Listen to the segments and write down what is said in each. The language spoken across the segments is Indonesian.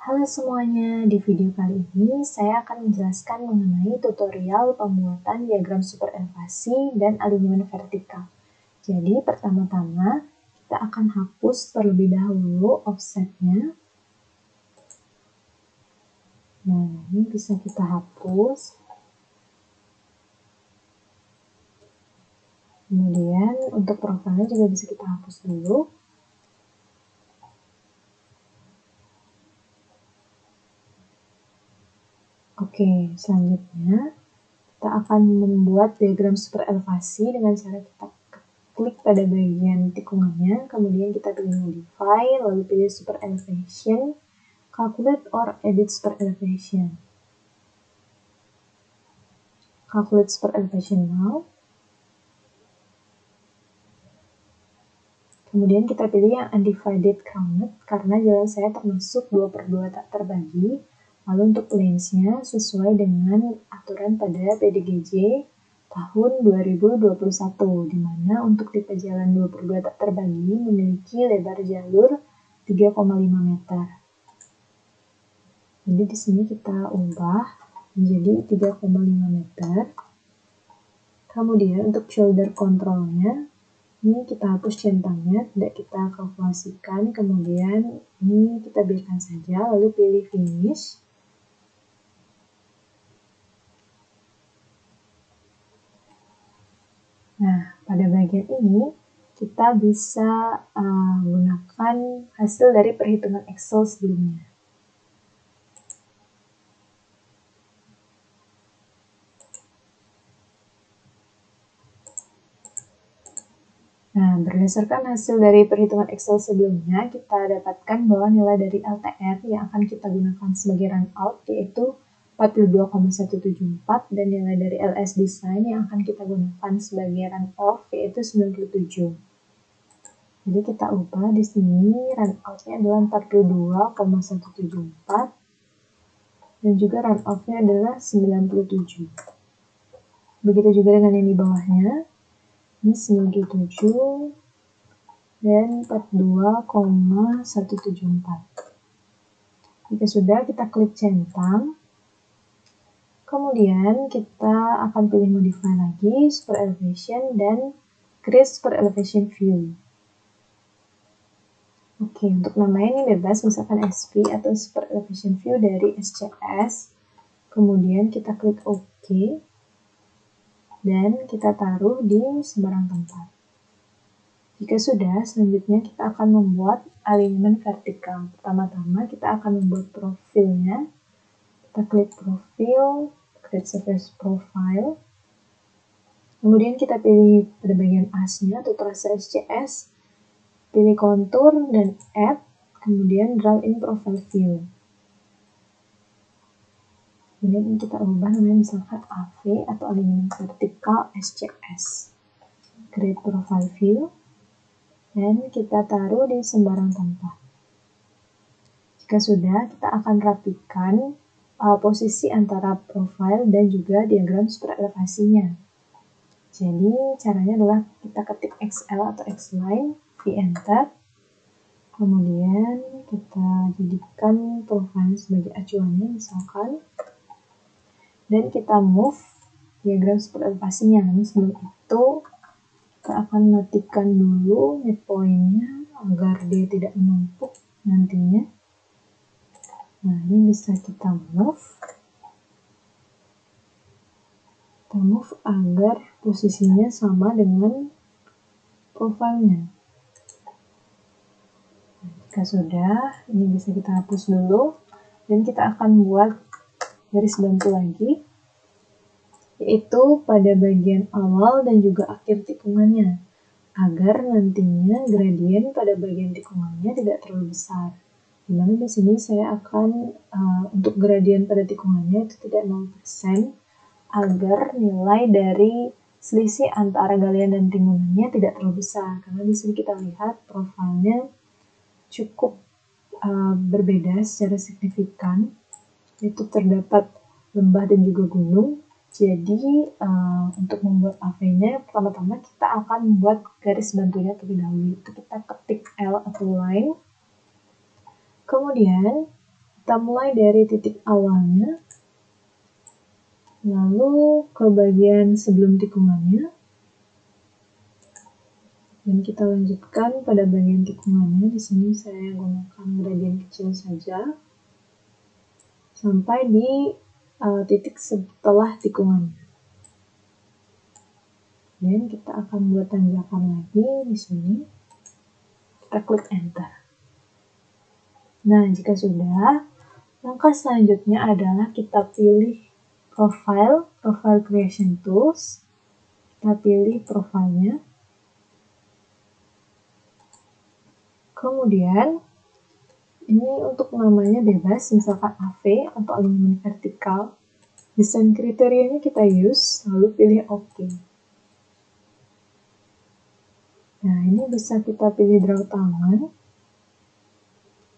Halo semuanya, di video kali ini saya akan menjelaskan mengenai tutorial pembuatan diagram superelevasi dan alignment vertikal. Jadi pertama-tama kita akan hapus terlebih dahulu offsetnya. Nah, ini bisa kita hapus. Kemudian untuk profilnya juga bisa kita hapus dulu. Oke, selanjutnya kita akan membuat diagram superelevasi dengan cara kita klik pada bagian tikungannya, kemudian kita pilih modify, lalu pilih super elevation, calculate or edit super elevation. Calculate super elevation now. Kemudian kita pilih yang undivided count, karena jalan saya termasuk 2/2 tak terbagi. Lalu untuk length-nya sesuai dengan aturan pada PDGJ tahun 2021, di mana untuk tipe jalan 2/2 tak terbagi memiliki lebar jalur 3,5 meter. Jadi di sini kita ubah menjadi 3,5 meter. Kemudian untuk shoulder control-nya, ini kita hapus centangnya, tidak kita kalkulasikan. Kemudian ini kita biarkan saja, lalu pilih finish. Nah, pada bagian ini kita bisa gunakan hasil dari perhitungan Excel sebelumnya. Nah, berdasarkan hasil dari perhitungan Excel sebelumnya, kita dapatkan bahwa nilai dari LTR yang akan kita gunakan sebagai run out yaitu 42,174 dan nilai dari LS design yang akan kita gunakan sebagai run off yaitu 97. Jadi kita ubah di sini run out-nya adalah 42,174 dan juga run off-nya adalah 97. Begitu juga dengan yang di bawahnya. Ini 97 dan 42,174. Jika sudah, kita klik centang. Kemudian kita akan pilih modify lagi, super elevation dan create super elevation view. Oke, untuk namanya ini bebas, misalkan SV atau super elevation view dari SCS. Kemudian kita klik OK dan kita taruh di sembarang tempat. Jika sudah, selanjutnya kita akan membuat alignment vertikal. Pertama-tama kita akan membuat profilnya. Kita klik profil, create surface profile. Kemudian kita pilih pada bagian as-nya atau tracer SCS. Pilih contour dan add, kemudian draw in profile view. Kemudian kita ubah namanya misalkan AV atau alignment vertikal SCS. Create profile view. Dan kita taruh di sembarang tempat. Jika sudah, kita akan rapikan posisi antara profil dan juga diagram super elevasinya. Jadi caranya adalah kita ketik XL atau Xline, di enter. Kemudian kita jadikan profil sebagai acuannya misalkan. Dan kita move diagram super elevasinya. Namun sebelum itu kita akan matikan dulu midpoint-nya agar dia tidak menumpuk nantinya. Nah, ini bisa kita move. Kita move agar posisinya sama dengan profilnya. Nah, jika sudah, ini bisa kita hapus dulu. Dan kita akan buat garis bantu lagi, yaitu pada bagian awal dan juga akhir tikungannya, agar nantinya gradien pada bagian tikungannya tidak terlalu besar. Dimana di sini saya akan untuk gradien pada tikungannya itu tidak 0%, agar nilai dari selisih antara galian dan tikungannya tidak terlalu besar. Karena di sini kita lihat profilnya cukup berbeda secara signifikan, itu terdapat lembah dan juga gunung. Jadi untuk membuat AV-nya, pertama-tama kita akan membuat garis bantunya terlebih dahulu. Itu kita ketik L atau line. Kemudian Kita mulai dari titik awalnya, lalu ke bagian sebelum tikungannya, dan kita lanjutkan pada bagian tikungannya. Di sini saya gunakan gradien kecil saja sampai di titik setelah tikungannya. Dan kita akan buat tanjakan lagi di sini. Kita klik enter. Nah, jika sudah, langkah selanjutnya adalah kita pilih profile creation tools. Kita pilih profilnya. Kemudian, ini untuk namanya bebas, misalkan AV atau alignment vertikal. Desain kriterianya kita use, lalu pilih OK. Nah, ini bisa kita pilih draw tangan.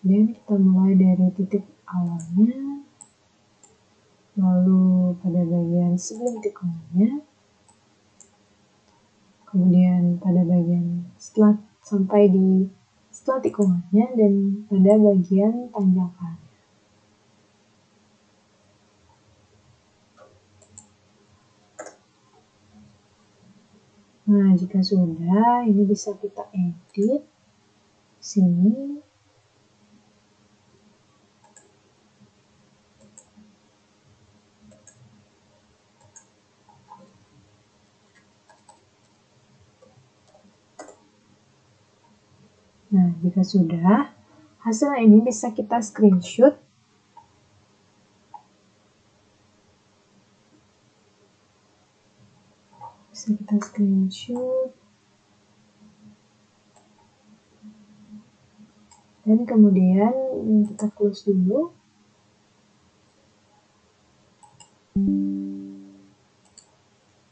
Dan kita mulai dari titik awalnya, lalu pada bagian sebelum tikungannya, kemudian pada bagian setelah sampai di setelah tikungannya, dan pada bagian tanjakan. Nah, jika sudah, ini bisa kita edit sini. Nah, jika sudah, hasil ini bisa kita screenshot. Dan kemudian kita close dulu.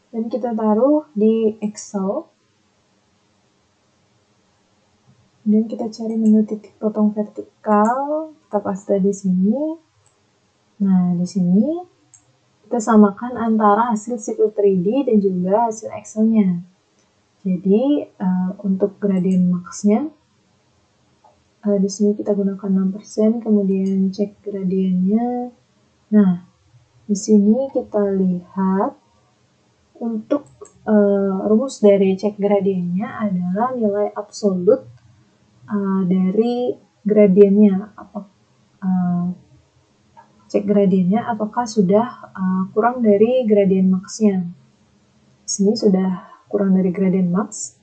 Dan kita taruh di Excel. Dan kita cari menu titik potong vertikal, kita paste di sini. Nah, di sini kita samakan antara hasil Civil 3D dan juga hasil Excel-nya. Jadi, untuk gradien max-nya, di sini kita gunakan 6%, kemudian cek gradiennya. Nah, di sini kita lihat untuk rumus dari cek gradiennya adalah nilai absolut dari gradiennya. Cek gradiennya apakah sudah kurang dari gradien max-nya. Di sini sudah kurang dari gradien max.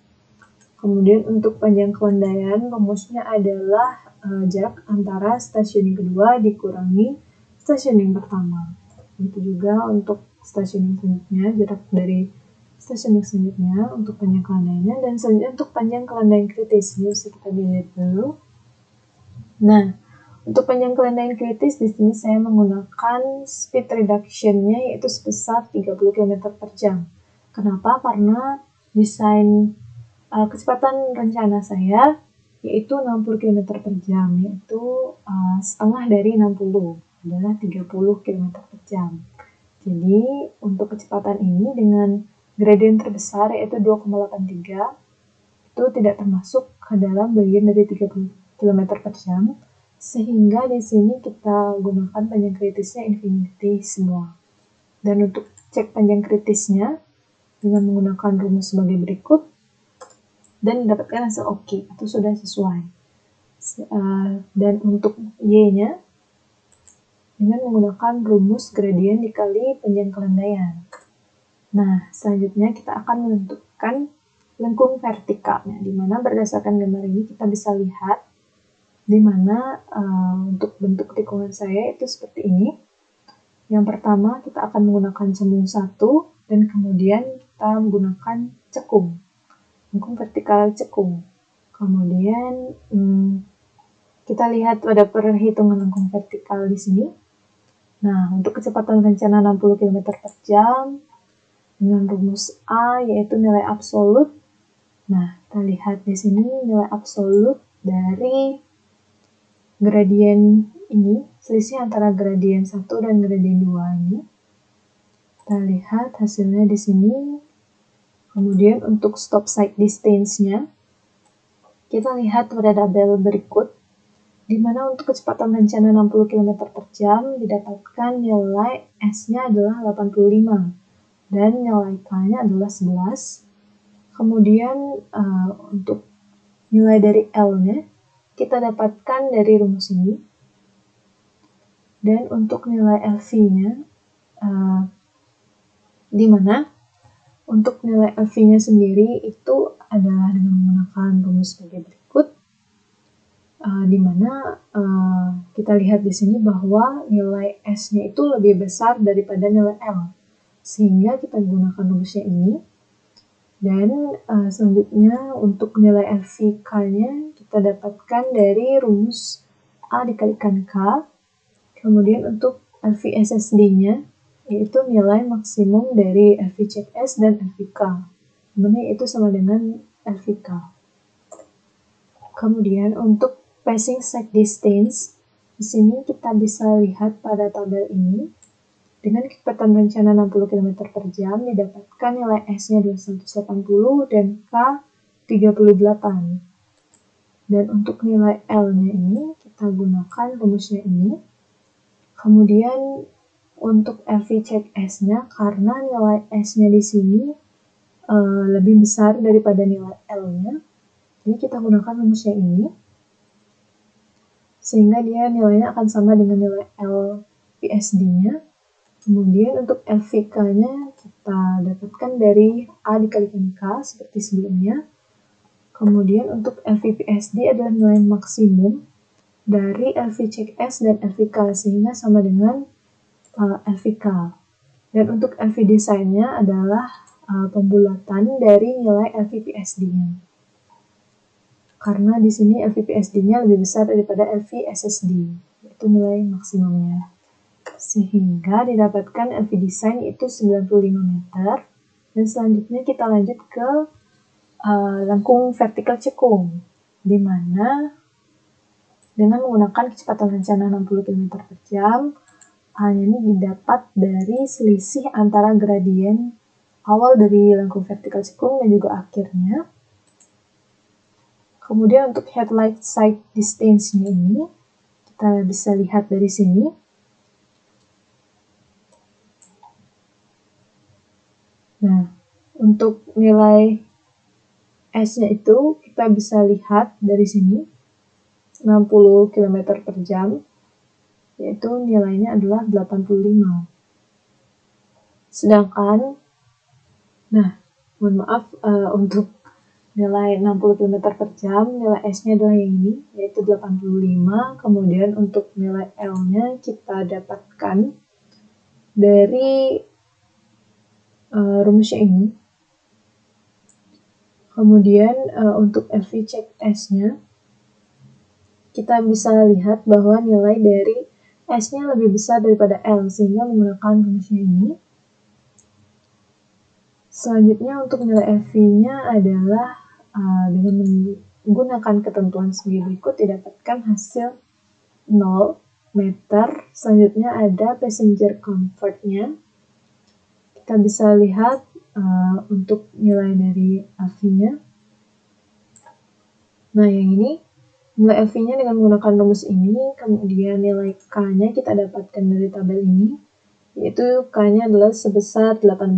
Kemudian untuk panjang kelandaian, rumusnya adalah jarak antara stasiun yang kedua dikurangi stasiun yang pertama. Itu juga untuk stasiun yang selanjutnya, jarak dari stasiun yang selanjutnya untuk panjang kelandaiannya, dan selanjutnya untuk panjang kelandaian kritis. Ini bisa kita lihat dulu. Nah, untuk panjang kelandaian kritis, di sini saya menggunakan speed reduction-nya yaitu sebesar 30 km per jam. Kenapa? Karena desain kecepatan rencana saya yaitu 60 km per jam, yaitu setengah dari 60 adalah 30 km per jam. Jadi untuk kecepatan ini dengan gradien terbesar yaitu 2,83 itu tidak termasuk ke dalam bagian dari 30 km per jam, sehingga di sini kita gunakan panjang kritisnya infinity semua. Dan untuk cek panjang kritisnya dengan menggunakan rumus sebagai berikut, dan mendapatkan hasil OK atau sudah sesuai. Dan untuk Y-nya dengan menggunakan rumus gradien dikali panjang kelandaian. Nah, selanjutnya kita akan menentukan lengkung vertikalnya, di mana berdasarkan gambar ini kita bisa lihat di mana untuk bentuk tikungan saya itu seperti ini. Yang pertama kita akan menggunakan cembung 1, dan kemudian kita menggunakan cekung, lengkung vertikal cekung. Kemudian kita lihat pada perhitungan lengkung vertikal di sini. Nah, untuk kecepatan rencana 60 km per jam dengan rumus A yaitu nilai absolut. Nah, kita lihat di sini nilai absolut dari gradien ini, selisih antara gradien 1 dan gradien 2 ini. Kita lihat hasilnya di sini. Kemudian untuk stop sight distance-nya, kita lihat pada tabel berikut. di mana untuk kecepatan rencana 60 km per jam didapatkan nilai S-nya adalah 85 dan nilai K-nya adalah 11. Kemudian untuk nilai dari L-nya kita dapatkan dari rumus ini. Dan untuk nilai LV-nya, di mana untuk nilai LV-nya sendiri itu adalah dengan menggunakan rumus sebagai berikut, di mana kita lihat di sini bahwa nilai S-nya itu lebih besar daripada nilai L, sehingga kita gunakan rumusnya ini. Dan selanjutnya untuk nilai LV-K-nya kita dapatkan dari rumus A dikalikan K. Kemudian untuk LV-SSD-nya yaitu nilai maksimum dari LV check S dan LV-K, dimana itu sama dengan LV-K. Kemudian untuk passing side distance, di sini kita bisa lihat pada tabel ini, dengan kecepatan rencana 60 km per jam didapatkan nilai S-nya 280 dan K 38. Dan untuk nilai L-nya ini kita gunakan rumusnya ini. Kemudian untuk LV check S-nya, karena nilai S-nya di sini lebih besar daripada nilai L-nya, jadi kita gunakan rumusnya ini, sehingga dia nilainya akan sama dengan nilai LVSD-nya. Kemudian untuk LVK-nya kita dapatkan dari A dikalikan K seperti sebelumnya. Kemudian untuk LVPSD adalah nilai maksimum dari LV check S dan LVK, sehingga sama dengan LVK. Dan untuk LV desainnya adalah pembulatan dari nilai LVPSD-nya. Karena di sini LVPSD-nya lebih besar daripada LVSSD, yaitu nilai maksimumnya. Sehingga didapatkan LV design itu 95 meter. Dan selanjutnya kita lanjut ke lengkung vertikal cekung, di mana dengan menggunakan kecepatan rencana 60 km per jam, hanya ini didapat dari selisih antara gradien awal dari lengkung vertikal cekung dan juga akhirnya. Kemudian untuk headlight side distance-nya ini, kita bisa lihat dari sini. Nah, untuk nilai S-nya itu kita bisa lihat dari sini, 60 km per jam, yaitu nilainya adalah 85. Sedangkan, mohon maaf, untuk nilai 60 km per jam, nilai S-nya adalah yang ini, yaitu 85. Kemudian untuk nilai L-nya kita dapatkan dari rumusnya ini. Kemudian untuk LV check S-nya, kita bisa lihat bahwa nilai dari S-nya lebih besar daripada L, sehingga menggunakan rumusnya ini. Selanjutnya untuk nilai LV-nya adalah dengan menggunakan ketentuan sebagai berikut didapatkan hasil 0 meter. Selanjutnya ada passenger comfort-nya. Kita bisa lihat untuk nilai dari LV-nya. Nah, yang ini nilai LV-nya dengan menggunakan rumus ini, kemudian nilai K-nya kita dapatkan dari tabel ini, yaitu K-nya adalah sebesar 18.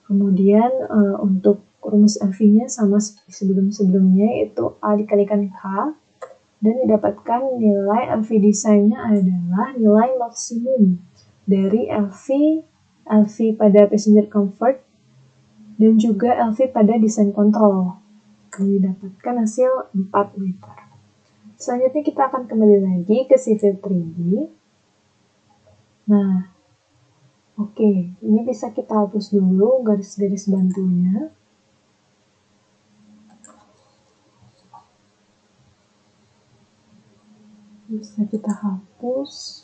Kemudian untuk rumus LV-nya sama seperti sebelum-sebelumnya, yaitu A dikalikan K, dan didapatkan nilai LV desainnya adalah nilai maksimum dari LV pada passenger comfort, dan juga LV pada desain kontrol. Didapatkan hasil 4 meter. Selanjutnya kita akan kembali lagi ke Civil 3D. Nah, oke, ini bisa kita hapus dulu garis-garis bantunya. Bisa kita hapus.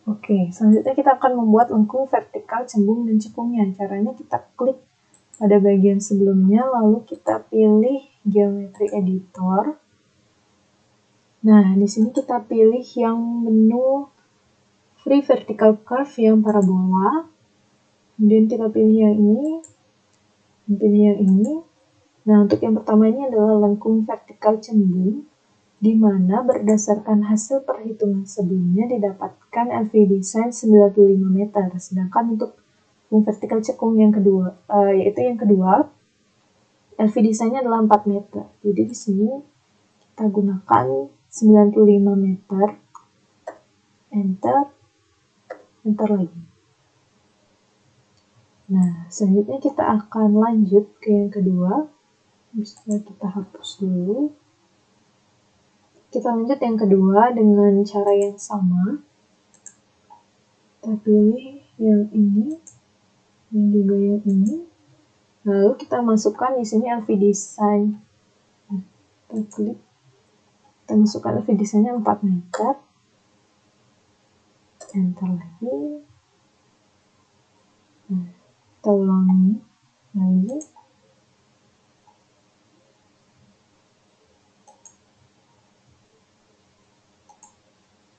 Oke, selanjutnya kita akan membuat lengkung vertikal cembung dan cekungnya. Caranya kita klik pada bagian sebelumnya, lalu kita pilih geometry editor. Nah, di sini kita pilih yang menu free vertical curve yang parabola. Kemudian kita pilih yang ini, pilih yang ini. Nah, untuk yang pertama ini adalah lengkung vertikal cembung, di mana berdasarkan hasil perhitungan sebelumnya didapatkan LV design 95 meter. Sedangkan untuk lengkung vertikal cekung yang kedua, yaitu yang kedua, LV desainnya adalah 4 meter. Jadi di sini kita gunakan 95 meter, enter lagi. Nah, selanjutnya kita akan lanjut ke yang kedua. Bisa kita hapus dulu. Kita lanjut yang kedua dengan cara yang sama. Kita pilih yang ini, dan juga yang ini. Lalu kita masukkan di sini LV design. Kita klik. Kita masukkan LV desainnya 4 meter. Enter lagi. Nah, kita ulangi lagi.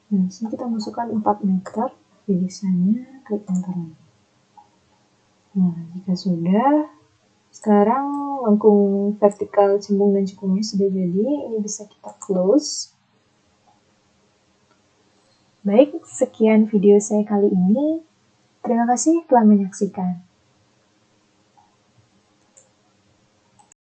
Nah, di sini kita masukkan 4 meter desainnya, klik enter lagi. Nah, jika sudah, sekarang lengkung vertikal cembung dan cekungnya sudah jadi. Ini bisa kita close. Baik, sekian video saya kali ini. Terima kasih telah menyaksikan.